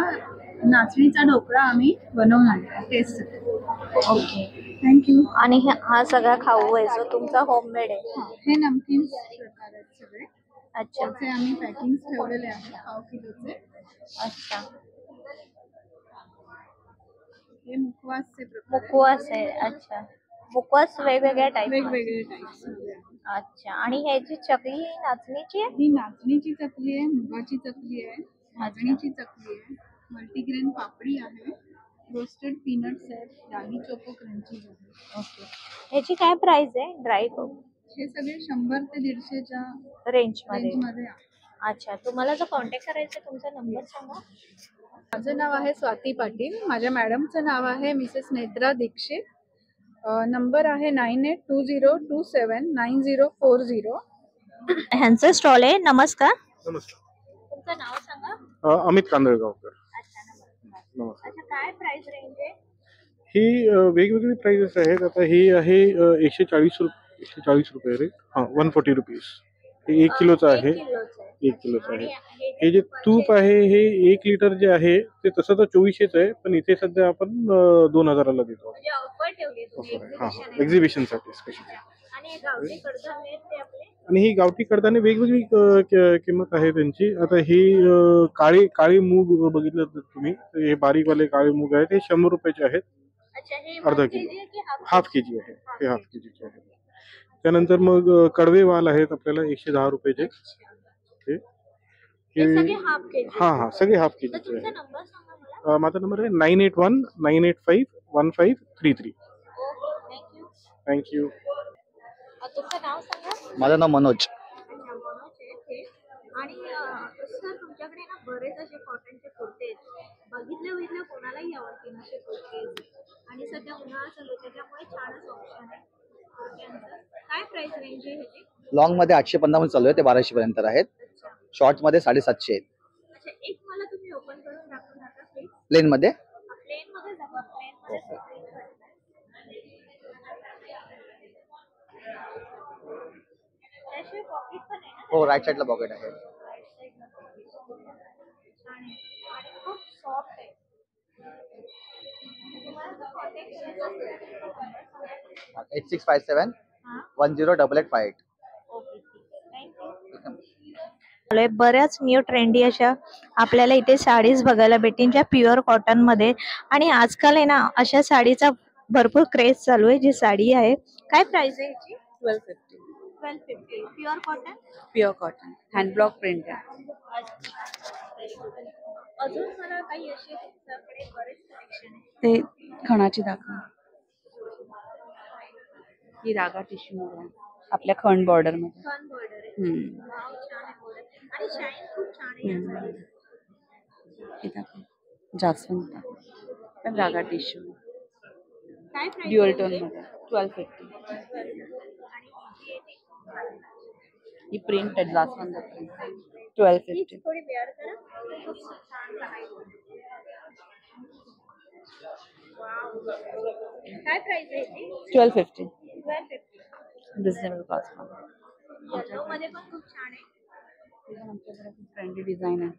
नाचणीचा ढोकळा आम्ही बनवणार आहे टेस्ट. Okay, thank you. आणि हा सगळा खाऊ आहे जो तुमचा होममेड आहे. हे नमकीन प्रकार आहेत सगळे. अच्छा. त्याचे आम्ही पॅकिंग ठेवलेले आहेत 1/2 किलोचे. अच्छा, हे मुखवासचे प्रकार आहेत. मुखवास आहे. अच्छा, मुखवास वेगवेगळ्या टाईप. वेगवेगळे टाईप्स. अच्छा, आणि ह्याची चकली नाचणीची आहे? ही नाचणीची चकली आहे, मुगाची चकली आहे, नाचणीची चकली आहे, मल्टीग्रेन पापडी आहे, रोस्टेड पीनट्स आहेत, रागी चोको क्रंचीज आहे. ओके, ह्याची काय प्राइस आहे ड्राय कोक? हे सगळे 100 ते 150च्या रेंज मध्ये आहे. अच्छा, तुम्हाला जर कॉन्टॅक्ट करायचा तुमचा नंबर सांगा. माझं नाव आहे स्वाती पाटील. माझ्या मॅडमचं नाव आहे मिसेस नेत्रा दीक्षित. नंबर आहे 9820279040. ह्यांचं स्टॉल आहे. नमस्कार. नमस्कार. तुमचं नाव सांगा. अमित कांदळगावकर. अच्छा, नमस्कार. अच्छा, काय प्राइस रेंज आहे? ही वेगवेगळी प्राइजेस आहेत. आता ही आहे 140 रुपये रेट. 140 रुपीज. हे 1 किलोचं आहे. 1 किलोचं आहे. हे जे तूप आहे हे 1 लिटर जे आहे ते तसं तर 2400च आहे, पण इथे सध्या आपण 2000ला देतो. म्हणजे ऑफर ठेवली तुम्ही एक्झिबिशनसाठी स्पेशल. आणि हे गावठी कडधान्य आहेत ते आपले. आणि ही गावठी कडधान्य वेगवेगळी किंमत आहे त्यांची. आता ही काळी मूग बघितलं तर तुम्ही, हे बारीकवाले काळे मूग आहेत, हे 100 रुपयाचे आहेत. अच्छा, हे अर्धा किलो. हाफ केजी आहे. हे हाफ केजीचे आहे. त्यानंतर मग कडवे वाल आहेत आपल्याला 110 रुपयाचे. सगळे हाफ केजी. हा सगळे हाफ केजीचे तुमचा आहे. नंबर सांगा मला. माझा नंबर आहे 9819851533. थँक्यू. तुमचं नाव सांगा. माझं नाव मनोज. अच्छा, मनोज आहे ते. आणि सर तुमच्याकडे ना बरेच असे कॉटनचे कुर्ते आहेत. बघितलं कोणालाही आवडतील असे कुर्ते. आणि सध्या उन्हाळा चालू आहे त्याच्यामुळे छानच ऑप्शन आहे कुर्त्यांचं. काय प्राइस रेंज आहे ह्याची? लॉंग मध्ये 850 मध्ये चालू आहे, ते 1200 पर्यंत आहेत. शॉर्ट मध्ये 750 आहेत. अच्छा, एक मला तुम्ही ओपन करून दाखवू नका प्लीज. प्लेन मध्ये प्लेन मध्ये दाखवा. प्लेन मध्ये त्याशिवाय पॉकेट पण आहे ना? हो, राईट साईडला पॉकेट आहे. आणि खूप सॉफ्ट आहे. तुम्हाला जर कॉन्टॅक्ट करायचा असेल तर तुमचा नंबर सांगा. 8657 108858. Okay, thank you. बऱ्याच न्यू ट्रेंडी अशा आपल्याला इथे साडीज बघायला भेटेल ज्या प्युअर कॉटन मध्ये. आणि आजकाल आहे ना अशा साडीचा भरपूर क्रेज चालू आहे. जी साडी आहे काय प्राइस आहे याची? 1250. 1250. Pure cotton. Pure cotton, hand block print आहे. अजून मला काही असे तुमच्याकडे बरेच कलेक्शन आहे. ते खणाची दाखवा. ही रागा टिश्यू मध्ये आहे. आपल्या खण बॉर्डर मध्ये. छान border आहे. हम्म. Wow, छान आहे border. आणि shine खूप छान आहे या साडीला. इथं आपण जास्वंत पण रागा टिश्यू काय price ड्युअल आहे टोन याची? मध्ये 1250. आणि ही आहे ती ही प्रिंट आहे जास्वंत प्रिंट ही 1250. थोडी वेअर करा. खूप छान आहे. Wow. काय प्राइस आहे याची? 1250. 1250. Reasonable cost. येलो मध्ये पण खूप छान आहे. आमच्याकडे ट्रेंडी डिझाईन आहे.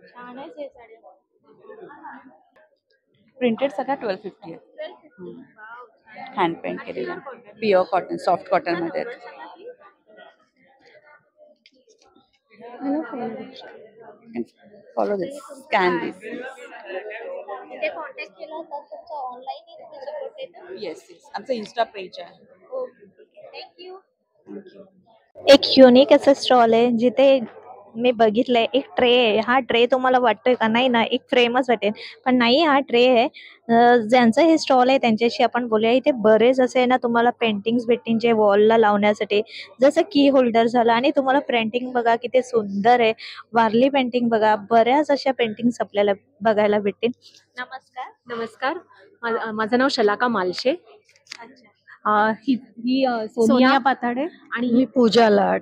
छान आहे हे साड्या. प्रिंटेड सगळ्या 1250 आहे. 1250. Wow, छान. हँड पेंट केलेल्या प्युअर कॉटन सॉफ्ट कॉटन मध्ये आहेत. फॉलो दिस स्कॅन दिस. इथे कॉन्टॅक्ट केला तर तुमचा ऑनलाईन तुम्ही सपोर्ट देता. येस येस आमचं इन्स्टा पेज आहे. थँक्यू. एक युनिक असं स्टॉल आहे जिथे मी बघितलंय एक ट्रे आहे. हा ट्रे तुम्हाला वाटतोय का? नाही ना, एक फ्रेमच वाटेल, पण नाही, हा ट्रे आहे. ज्यांचं हे स्टॉल आहे त्यांच्याशी आपण बोलूया. इथे बरेच असे ना तुम्हाला पेंटिंग्स भेटतील जे वॉलला लावण्यासाठी, जसं की होल्डर झालं. आणि तुम्हाला पेंटिंग बघा किती सुंदर आहे. वारली पेंटिंग बघा, बऱ्याच अशा पेंटिंग्स आपल्याला बघायला भेटतील. नमस्कार. नमस्कार. माझं नाव शलाका मालशे. अच्छा. ही सोनिया पाताडे आणि मी पूजा लाड.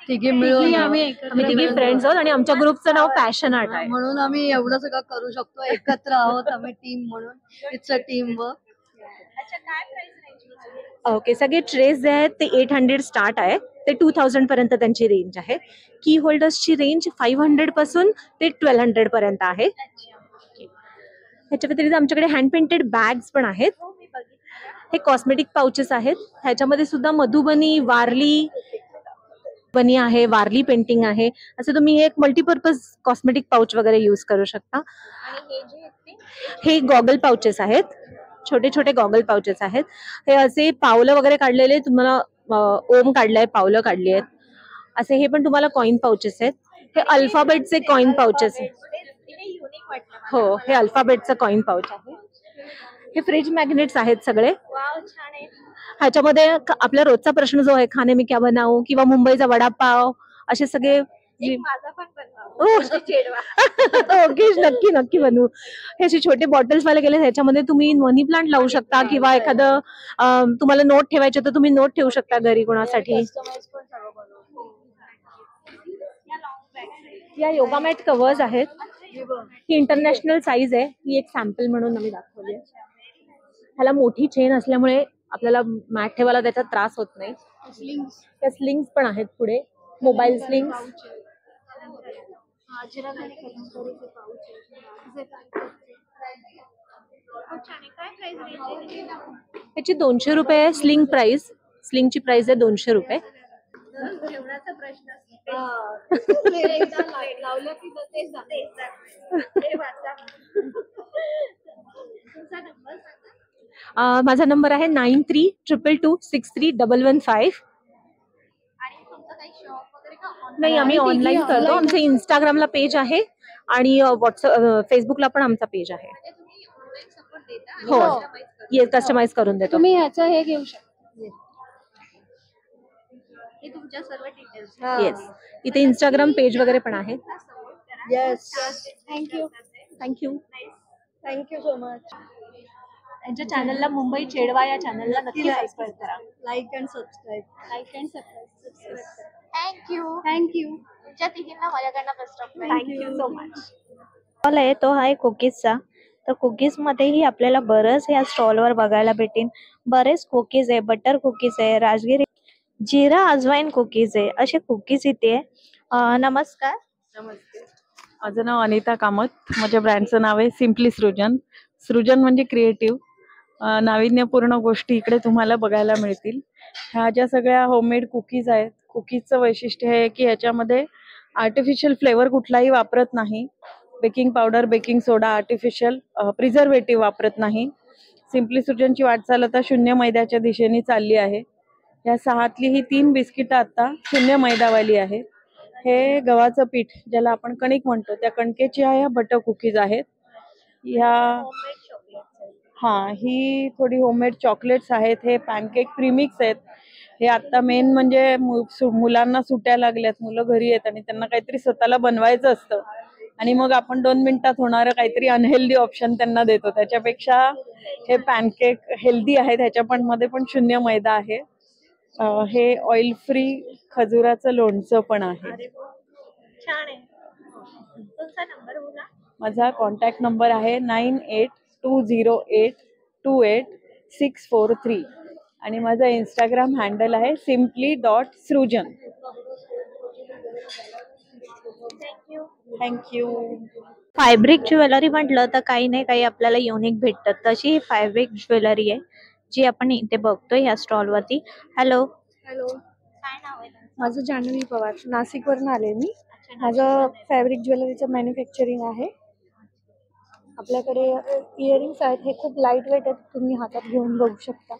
तिघी मिळून आम्ही तिघी फ्रेंड्स आहोत आणि आमच्या ग्रुपचं नाव पॅशन आर्ट आहे. म्हणून आम्ही एवढं सगळं करू शकतो. एकत्र आहोत आम्ही टीम म्हणून. It's a team work. अच्छा, काय प्राइस आहे? ओके, सगळे ट्रेस जे आहेत ते 800 स्टार्ट आहे ते 2000 पर्यंत त्यांची रेंज आहे. की होल्डर्सची रेंज 500 पासून ते 1200 पर्यंत आहे. ह्याच्या व्यतिरिक्त आमच्याकडे हँड पेंटेड बॅग्स पण आहेत. हे कॉस्मेटिक पाउचेस आहेत. ह्याच्यामध्ये सुद्धा मधुबनी, वारली बनी आहे, वारली पेंटिंग आहे. असं तुम्ही एक मल्टीपर्पज कॉस्मेटिक पाउच वगैरे यूज करू शकता. आणि हे जे आहेत ते हे गॉगल पाउचेस आहेत, छोटे छोटे गॉगल पाउचेस आहेत. हे असे पावलं वगैरे काढलेले तुम्हाला ओम काढलाय, पावलं काढली आहेत. असे हे पण तुम्हाला कॉइन पाउचेस आहेत. हे अल्फाबेटचे कॉइन पाउचेस आहेत. हे युनिक वाटलं. हो, हे अल्फाबेटचं कॉइन पाउच आहे. हे फ्रिज मॅग्नेट्स आहेत सगळे. वाव, छान आहे. ह्याच्यामध्ये आपला रोजचा प्रश्न जो आहे खाने में क्या बनाऊ किंवा मुंबईचा वडापाव असे सगळे माझा पण बनवा. चेडवा. ओके, नक्की नक्की बनवू. हे असे छोटे बॉटल्स वाले गेले, ह्याच्यामध्ये तुम्ही मनी प्लांट लावू शकता किंवा एखादं तुम्हाला नोट ठेवायचे तर तुम्ही नोट ठेवू शकता घरी कोणासाठी. या योगा मॅट कव्हर्स आहेत. ही इंटरनॅशनल साईज आहे. ही एक सॅम्पल म्हणून आम्ही दाखवली आहे. ह्याला मोठी चेन असल्यामुळे आपल्याला मॅट ठेवायला त्याचा त्रास होत नाही. त्या स्लिंग्स पण आहेत पुढे, मोबाईल स्लिंग्स. त्याची 200 रुपये आहे स्लिंग प्राइस. स्लिंगची प्राइस आहे 200 रुपये. जेवणाचा प्रश्न लावलं की तेच जाते. माझा नंबर आहे 9322263115. नाही, आम्ही ऑनलाईन करतो. आमचं इंस्टाग्रामला पेज आहे आणि व्हॉट्सअप, फेसबुकला पण आमचा पेज आहे. हो, ये कस्टमाइज करून देतो. तुम्ही ह्याचं हे घेऊ शकता. हे तुमच्या सर्व डिटेल्स. येस, इथे इंस्टाग्राम पेज वगैरे पण आहे. Yes. Thank you. Thank you. Thank you so much. त्यांच्या चॅनलला, मुंबई चेडवा या चॅनलला नक्की सबस्क्राईब करा. Like and subscribe. थँक्यू. तुमच्या तिघींना माझ्याकडनं best of luck. Thank you so much. Stall आहे तो आहे कुकीजचा. तर कुकीज मध्येही आपल्याला बरंच या स्टॉलवर बघायला भेटेल. बरेच कुकीज आहे, बटर कुकीज आहे, राजगिरी, जिरा अजवाईन कुकीज आहे, असे कुकीज इथे आहे. नमस्कार. नमस्ते. माझं नाव अनिता कामत. माझ्या ब्रँडचं नाव आहे सिम्पली सृजन. सृजन म्हणजे क्रिएटिव्ह. नाविन्यपूर्ण गोष्टी इकडे तुम्हाला बघायला मिळतील. ह्या ज्या सगळ्या होममेड कुकीज आहेत, कुकीजचं वैशिष्ट्य हे की ह्याच्यामध्ये आर्टिफिशियल फ्लेवर कुठलाही वापरत नाही. बेकिंग पावडर, बेकिंग सोडा, आर्टिफिशियल प्रिझर्वेटिव्ह वापरत नाही. सिम्पली सृजनची वाटचाल आता शून्य मैद्याच्या दिशेने चालली आहे. या 6तली ही 3 बिस्किटं आता शून्य मैदावाली आहेत. हे गव्हाचं पीठ ज्याला आपण कणिक म्हणतो त्या कणकेची ह्या बटर कुकीज आहेत. ह्या हां, ही थोडी होममेड चॉकलेट्स आहेत. हे पॅनकेक प्रीमिक्स आहेत. हे आता मेन म्हणजे मुलांना सुट्ट्या लागल्यात, मुलं घरी आहेत आणि त्यांना काहीतरी स्वतःला बनवायचं असतं आणि मग आपण 2 मिनिटात होणारं काहीतरी अनहेल्दी ऑप्शन त्यांना देतो. त्याच्यापेक्षा हे पॅनकेक हेल्दी आहेत. ह्याच्यामध्ये पण 0 मैदा आहे. हे ऑइल फ्री खजुराचं लोणचं पण आहे. छान आहे. तुमचा नंबर बोला. माझा कॉन्टॅक्ट नंबर आहे 9820828643 आणि माझा इंस्टाग्राम हँडल आहे simply.srujan. थँक्यू. फॅब्रिक ज्वेलरी म्हटलं तर काही नाही काही आपल्याला युनिक भेटतात. तशी ही फॅब्रिक ज्वेलरी आहे जी आपण इथे बघतो ह्या स्टॉलवरती. हॅलो. हॅलो, काय नाव आहे तुमचं? माझं जान्हवी पवार, नाशिकवरून आले मी. माझं फॅब्रिक ज्वेलरीचं मॅन्युफॅक्चरिंग आहे. आपल्याकडे इयरिंग्स आहेत, हे खूप लाईट वेट आहेत, तुम्ही हातात घेऊन बघू शकता.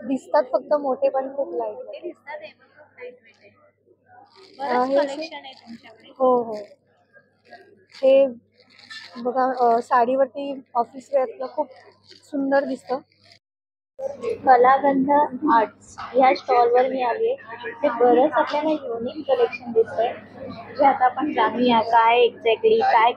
दिसतात फक्त मोठे पण खूप लाईट वेट. हो हो, हे बघा साडीवरती ऑफिस वेअरला खूप सुंदर दिसतं. कलागंध आर्ट्स ह्या स्टॉलवर मी आली आहे. ते बरंच आपल्याला युनिक कलेक्शन दिसतंय जे आता आपण जाणूया काय एक्झॅक्टली काय.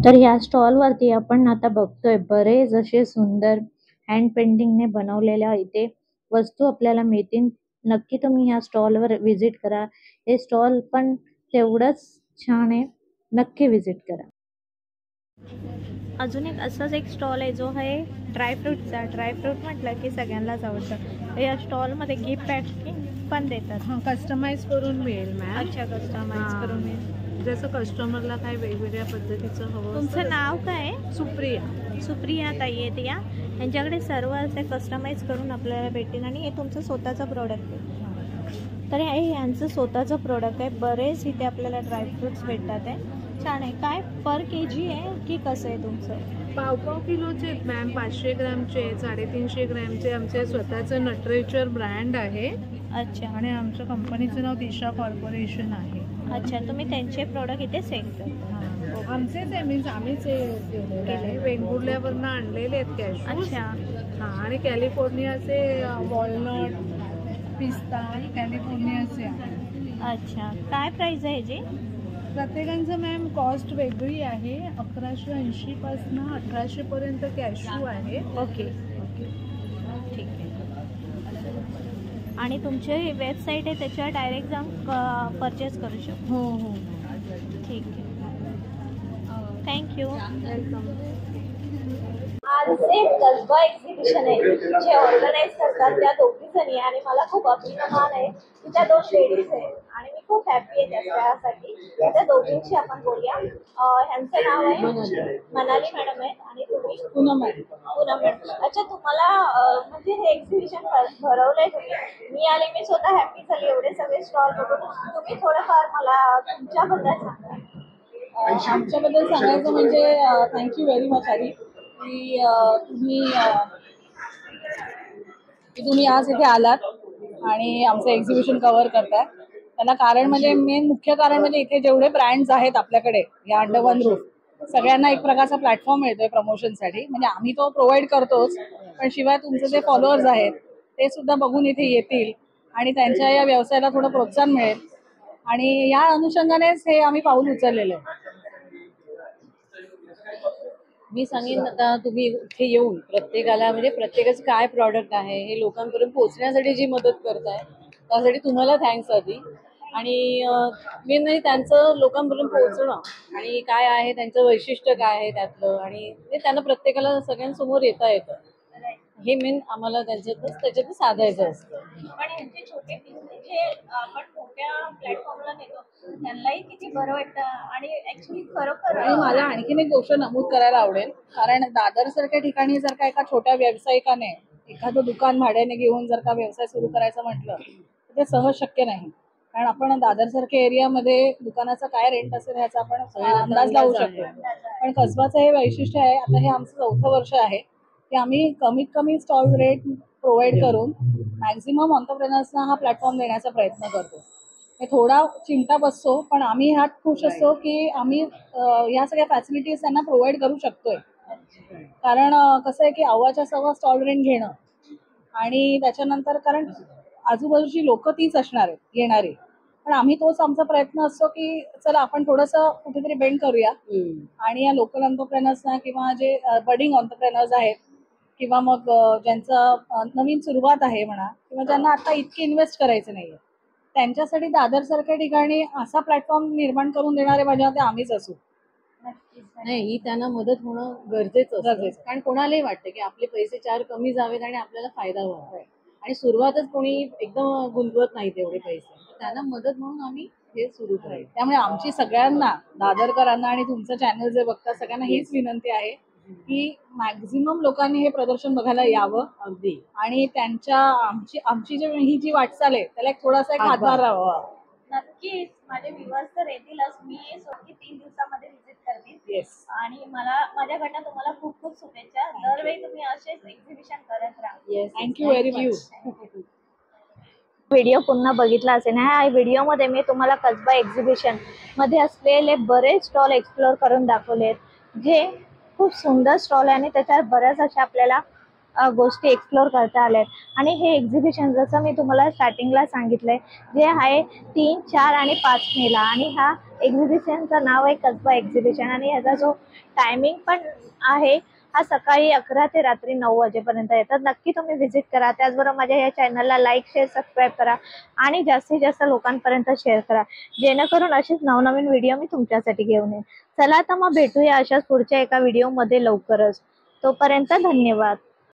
तर ह्या स्टॉलवरती आपण आता बघतोय बरेच असे सुंदर हँड पेंटिंगने बनवलेल्या इथे वस्तू आपल्याला मिळतील. नक्की तुम्ही ह्या स्टॉलवर व्हिजिट करा. हे स्टॉल पण तेवढंच छान आहे, नक्की व्हिजिट करा. अजून एक असाच एक स्टॉल आहे जो आहे ड्रायफ्रूटचा. ड्रायफ्रूट म्हटलं की सगळ्यांनाच आवडतं. या स्टॉलमध्ये गिफ्ट पॅकिंग पण देतात. हां, कस्टमाइज करून मिळेल मॅम. अच्छा, कस्टमाइज करून मिळेल. जसं कस्टमरला काय वेगवेगळ्या पद्धतीचं हवं. तुमचं नाव काय आहे? सुप्रिया. सुप्रिया ताई आहेत या. यांच्याकडे सर्व असे कस्टमाइज करून आपल्याला भेटेल आणि हे तुमचं स्वतःचं प्रोडक्ट आहे. तर हे यांचं स्वतःचं प्रोडक्ट आहे. बरेच इथे आपल्याला ड्रायफ्रुट्स भेटतात आहे. छान आहे. काय पर केजी आहे की कसं आहे तुमचं? पाव किलोचे आहेत मॅम, 500 ग्रॅमचे, 350 ग्रॅमचे. आमचे स्वतःचं नटरेचर ब्रँड आहे. अच्छा. आणि आमच्या कंपनीचं नाव दिशा कॉर्पोरेशन आहे. अच्छा, तुम्ही त्यांचे प्रोडक्ट इथे सेल करता? आमचेच आहे, मीन्स आम्हीच केलेलं आहे. वेंगुर्ल्यावरनं आणलेले आहेत कॅशू. अच्छा. हां, आणि कॅलिफोर्नियाचे वॉलनट, पिस्ता कॅलिफोर्नियाचे आहे. अच्छा, काय प्राइस आहे जी? प्रत्येकांचं मॅम कॉस्ट वेगळी आहे. 1180 पासून 1800 पर्यंत कॅशू आहे. ओके ओके, ठीक आहे. आणि तुमची वेबसाईट आहे त्याच्यावर डायरेक्ट जाऊन परचेस करू शकतो? हो हो, ठीक आहे. थँक्यू. वेलकम. आज एक कसबा एक्झिबिशन आहे जे ऑर्गनाईज करतात त्या दोघी जणी आणि मला खूप अभिमान आहे की त्या 2 लेडीज आहेत आणि मी खूप हॅपी आहे त्यासाठी. त्या दोघींशी आपण बोलूया. ह्यांचं नाव आहे मनाली मॅडम आहेत आणि तुम्ही? पूनम मॅडम. अच्छा, तुम्हाला म्हणजे हे एक्झिबिशन भरवलंय तुम्ही. मी आले, मी स्वतः हॅपी झाली एवढे सगळे स्टॉल बघून. तुम्ही थोडंफार मला तुमच्याबद्दल सांगा. आमच्याबद्दल सांगायचं म्हणजे थँक्यू व्हेरी मच आधी की तुम्ही आज इथे आलात आणि आमचं एक्झिबिशन कव्हर करताय. त्याला कारण म्हणजे मुख्य कारण म्हणजे इथे जेवढे ब्रँड्स आहेत आपल्याकडे या अंडर वन रूफ सगळ्यांना एक प्रकारचा प्लॅटफॉर्म मिळतोय प्रमोशनसाठी. म्हणजे आम्ही तो प्रोव्हाइड करतोच, पण शिवाय तुमचे जे फॉलोअर्स आहेत ते सुद्धा बघून इथे येतील आणि त्यांच्या या व्यवसायाला थोडं प्रोत्साहन मिळेल आणि या अनुषंगानेच हे आम्ही पाऊल उचललेलं आहे. मी सांगेन आता तुम्ही इथे येऊन प्रत्येकाला म्हणजे प्रत्येकाचं काय प्रॉडक्ट आहे हे लोकांपर्यंत पोहोचण्यासाठी जी मदत करताय त्यासाठी तुम्हाला थँक्स आधी. आणि मेन म्हणजे त्यांचं लोकांपर्यंत पोहोचणं आणि काय आहे त्यांचं वैशिष्ट्य काय आहे त्यातलं आणि ते त्यांना प्रत्येकाला सगळ्यांसमोर येता येतं हे मेन आम्हाला त्याच्यात साधायचं असतं. पण यांचे छोटे बिझनेस जे आपण मोठ्या प्लॅटफॉर्मला नेतो त्यांनाही किती बरं वाटतं आणि ऍक्च्युली खरोखर. आणि मला आणखीन एक गोष्ट नमूद करायला आवडेल, कारण दादर सारख्या ठिकाणी जर का एका छोट्या व्यावसायिकाने एखादं दुकान भाड्याने घेऊन जर का व्यवसाय सुरू करायचं म्हटलं तर ते सहज शक्य नाही. कारण आपण दादर सारख्या एरियामध्ये दुकानाचा काय रेंट असेल ह्याचा आपण अंदाज लावू शकतो. पण कसबाचं हे वैशिष्ट्य आहे, आता हे आमचं 4थं वर्ष आहे की आम्ही कमीत कमी स्टॉल रेट प्रोव्हाइड करून मॅक्झिमम ऑन्टरप्रेनर्सना हा प्लॅटफॉर्म देण्याचा प्रयत्न करतो. थोडा चिमटा बसतो, पण आम्ही ह्यात खुश असतो की आम्ही या सगळ्या फॅसिलिटीज त्यांना प्रोव्हाइड करू शकतोय. कारण कसं आहे की अव्वाच्या सव्वा स्टॉल रेंट घेणं आणि त्याच्यानंतर कारण आजूबाजूची लोक तीच असणार आहेत येणारी, पण आम्ही तोच आमचा प्रयत्न असतो की चला आपण थोडंसं कुठेतरी बेंड करूया आणि या लोकल एंटरप्रेनर्सना किंवा जे बडिंग एंटरप्रेनर्स आहेत किंवा मग ज्यांचं नवीन सुरुवात आहे म्हणा किंवा ज्यांना आता इतके इन्व्हेस्ट करायचे नाहीये, त्यांच्यासाठी दादर सारख्या ठिकाणी असा प्लॅटफॉर्म निर्माण करून देणारे माझ्या मते आम्हीच असू. नाही, ही त्यांना मदत होणं गरजेचं असतं. कारण कोणालाही वाटतं की आपले पैसे चार कमी जावेत आणि आपल्याला फायदा व्हावा, आणि सुरुवातच कोणी एकदम गुंतवत नाही तेवढे पैसे, त्यांना मदत म्हणून आम्ही हे सुरू करायचं. त्यामुळे आमची सगळ्यांना, दादरकरांना आणि तुमचं चॅनल जे बघता सगळ्यांना हीच विनंती आहे की मॅक्झिमम लोकांनी हे प्रदर्शन बघायला यावं. अगदी. आणि त्यांच्या आमची ही जी वाटचाल आहे त्याला एक थोडासा एक हातभार राहावा. नक्कीच माझे व्ह्युअर्स तर येतीलच. मी सोडकी 3 दिवसामध्ये व्हिजिट करतील. येस. आणि मला माझ्याकडनं तुम्हाला खूप खूप शुभेच्छा. दरवेळी तुम्ही असेच एक्झिबिशन करत राहा. Yes, thank you very much. Video पुन्हा बघितला असेल. ह्या व्हिडिओमध्ये मी तुम्हाला कसबा एक्झिबिशन मध्ये असलेले बरेच स्टॉल एक्सप्लोर करून दाखवलेत, जे खूप सुंदर स्टॉल आहे आणि त्याच्यात बऱ्याच अशा आपल्याला गोष्टी एक्सप्लोर करता आल्यात. आणि हे एक्झिबिशन जसं मी तुम्हाला स्टार्टिंगला सांगितलंय, जे आहे 3, 4 आणि 5 मेला, आणि ह्या एक्झिबिशनचं नाव आहे कसबा एक्झिबिशन. आणि ह्याचा जो टायमिंग पण आहे हा सकाळी 11 ते रात्री 9 वाजेपर्यंत आहे. तर नक्की तुम्ही व्हिजिट करा. त्याचबरोबर माझ्या या चॅनलला लाईक, शेअर, सबस्क्राईब करा आणि जास्तीत जास्त लोकांपर्यंत शेअर करा, जेणेकरून अशीच नवनवीन व्हिडिओ मी तुमच्यासाठी घेऊन येईन. चला आता मग भेटूया अशाच पुढच्या एका व्हिडिओमध्ये लवकरच. तोपर्यंत धन्यवाद.